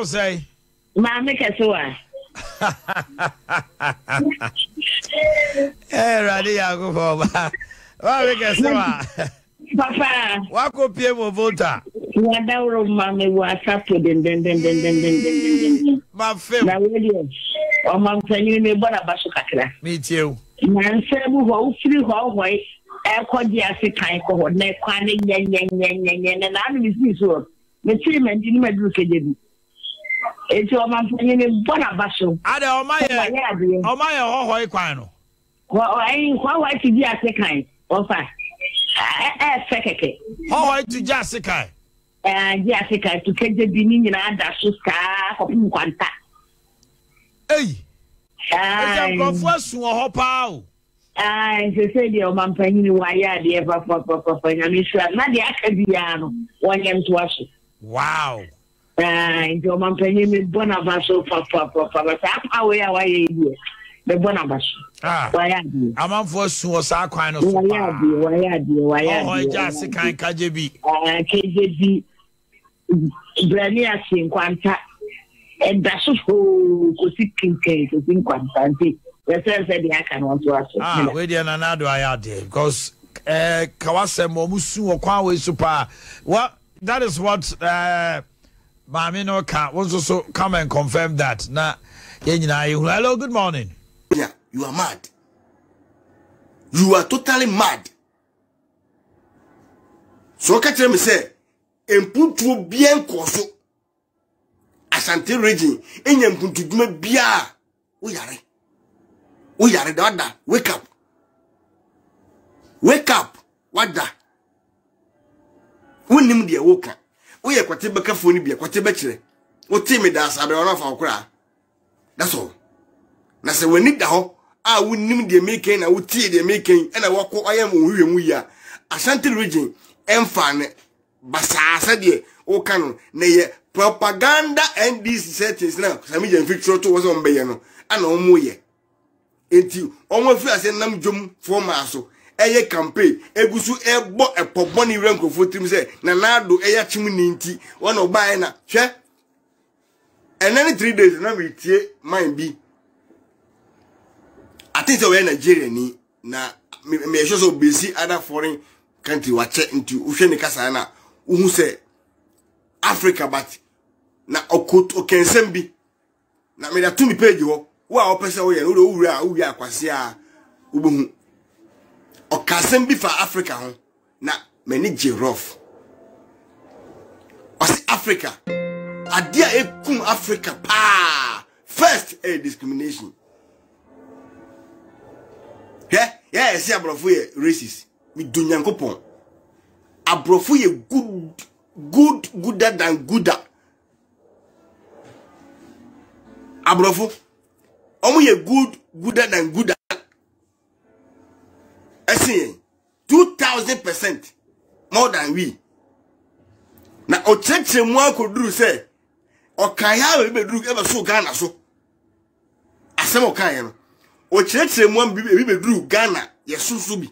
say? Mamma Casua. Eh, Radia go for Mamma Casua. Papa, what could people Volta? What our mammy was up to den. My film. Or mountain me but a basukakra. Me too. Man said, who free hallway, air cordiasi kind of neck, and I'm with you. The treatment in my book. It's your mountain but a basu. Addo, my hoy quano. Well, I ain't quite to be a second. Ofa. Second. How to Jessica? Jessica to take the beginning and add that of Quanta. Hey, I'm going first to a hop. I said, your mom penny, why are the ever for Nadia Cabiano, 1 year to us. Wow. And your mom penny with Bonabasso for how we are the Bonabas. Why are you? I'm on for suicide kind of why are you? Jessica and KJB. KJB Brania Sin Quanta. And that's who could see Kincaid to think one fancy. The said I can want to ask. Wait, another I had there because Kawase Momusu or Kwawe Super. What that is what Mamino can also come and confirm that. Now, hello, good morning. Yeah, you are mad. You are totally mad. So, catch me say, and put to bien corso. Asante region, enyam kuntudume bia. Wo yare da. Wake up. Wada. Wonim de woka. Wo ye kwate beka foni bia, kwate be kire. Wo timi da asabe ona fa okra. That's all. Na se wani da ho, a wonim de meken na wo tie de meken, na wako ayam ohwehwemu ya. Asante region emfa ne basasa de wo kanu na ye propaganda NDC settings now. Sami je mfitro to wo mbe ye no. Ana omo ye. Enti omo fi ase nam dwom for maaso. Eye campaign egusu ebo epoboni renkofo trim se na nado eya chim ni nti wona obae na hwe. And then 3 days na we tie mine bi. I think we Nigeria ni na me sure so basi other foreign country wache nti uhwe ne kasa na uhu se Africa but na okut okensem bi na me da to me page ho wo a opese wo ye no do wu akwase a ubohu okasem bi fa Africa ho na mani rough osi Africa adia ekum Africa pa first a discrimination yeah see abrofo ye racist mi dunyankopon abrofo ye gooder than gooder. Abrofo omo ye gooder than gooder. Ese 2000% more than we. Na o cheche mu akoduru se o kan ya we beduru e be so Ghana so. Asem o kan ye no. O cheche mu bi beduru Ghana ye susu bi.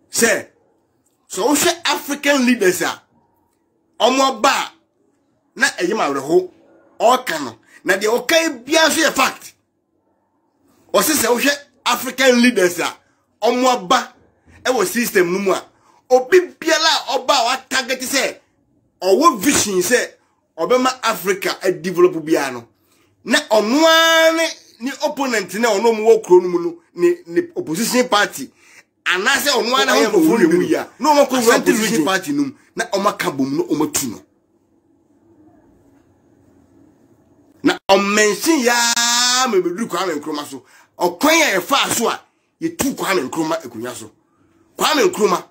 Se so we African leaders are omo ba na eyima reho o kan no na de o kan bia so ye fact o se wo African leaders are omo ba e wo system no mu a obi biala oba wa target say owo vision say obema Africa a develop bia no na onoane ni opponent na ono mu wo kro no mu no ni opposition party anase onoane ho fo no mu ya no mo ko opposition party no na omaka bom no omatu no na omention ya me bedu kwa Nkrumah so okwan ya fa so a ye tu kwa Nkrumah ekunya so kwa Nkrumah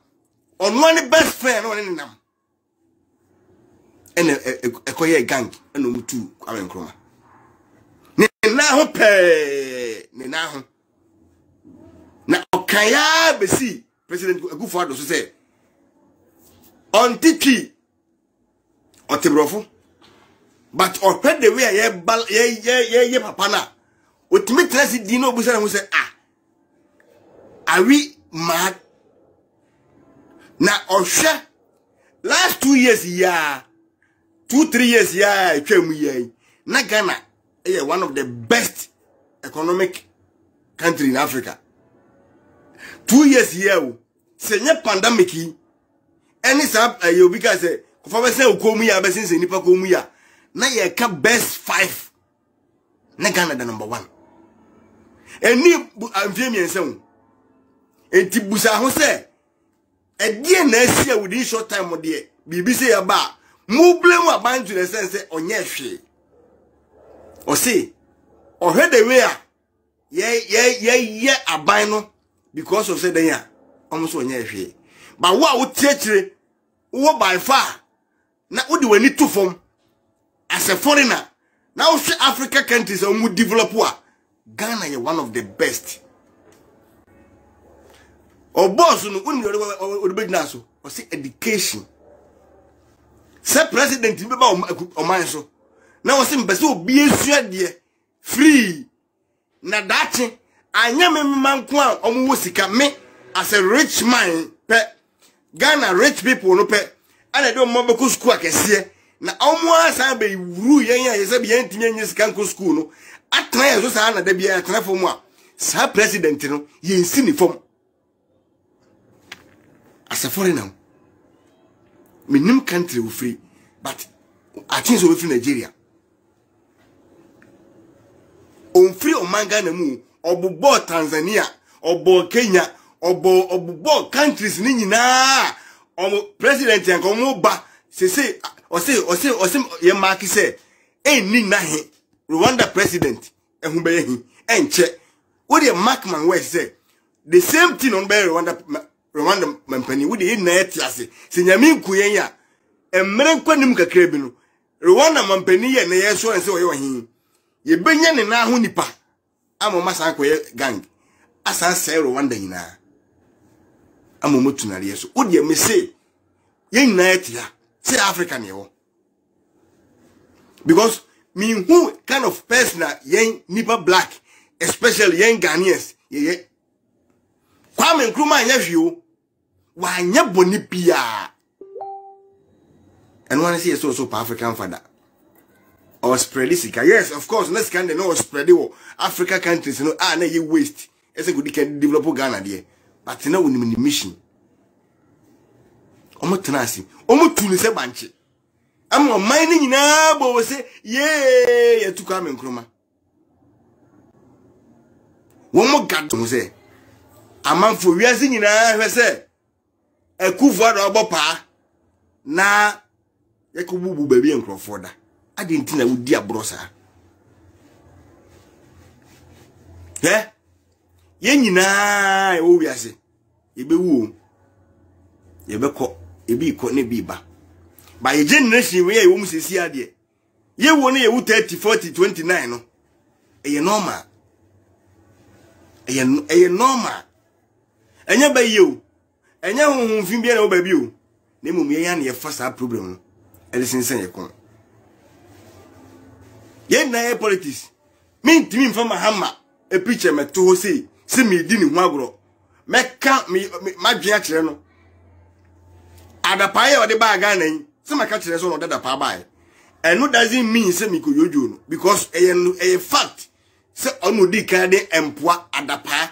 ono ne best friend no ne nam ene ekoye gang eno mutu kwa Nkrumah ne na ho pe ne na ho na okaya besi president Akufo-Addo so say on tiki otebrofo but already the way ye papa na otimi trasi di no busa na ho say are we mad na ohwe last 2 years ya 2-3 years ya twam ye na Ghana is one of the best economic country in Africa. 2 years here, say nye pandemic yi, any sab you because say for say ukomu ya be since nipa komu ya, na ye ka best 5. Na Ghana the number 1. Eni amfie miense enti busa ho say e die na asia within short time mo de bibi say ya ba mu blame aban to the sense say onye hwe o say o he the way ye aban no because of say den ya almost onye hwe but wo tiechire wo by far na wo de wani to form as a foreigner now Africa countries are more developed. Ghana is one of the best. Or boss no or say education. Say president o man so. Now say person be esuade free. Na dachi anya me man ko a omo sika me as a rich man pe Ghana rich people no pe ana do mo be ko school akese na omo asa be wuru yen ya yese be yen tinye sika ko school no atena yeso sa na da bia atena fom a sa president no yen si ni fom as a foreigner minim country we free but I think so we free Nigeria on free o manga na mu obubo Tanzania obo Kenya obo countries ni nyina o president en ko mo ba se o se ye mark say ni na he Rwanda president ehun be hin enche wo de mark man we say the same thing on be Rwanda mampani wo de na etiase se nyame nkuyen ya emre nkwanim kakra bi no Rwanda mampani ye na yeso ense wo ye hin ye benya ne na ho nipa amoma san koye gang asan say Rwanda nyina amoma tunare yeso wo de me say ye nyina etia say Africa ne wo because me who kind of person yen nipa black especially yen Ghanaians ye Kwame Nkrumah anya hwio wa anya boni bia and one say so pa African father or spread this yes of course let's kind of know spread it Africa countries no na ye waste ese go can develop Ghana there but na woni ni mission omo tenasi omo tuni se banche am mining nyina bo say ye to Kwame Nkrumah wo mo gado say amanfo wiase nyina hwe say Akufo do obopa na yakububu baby enkrofo da ade ntina wudi abrosa ye nyina wo wiase ye bewu ye beko ebi ko ne biba by generation we ye wo musisi ade ye wo ne ye wo 30 40 29 no eye normal eye normal enya ba ye o enya honhom fin bia na wo ba bi o na mum ye ya na ye fa sa problem no e sensen ye kon ye na ye politics min timi mfa mahama e preacher meto ho sei se me di ni hu agro meka madwea kire no adapa ye ode ba Ghana yi se maka kire so no dada ba eno doesn't mean se me ko yojo no because e fact se onu di ka de empoa adapa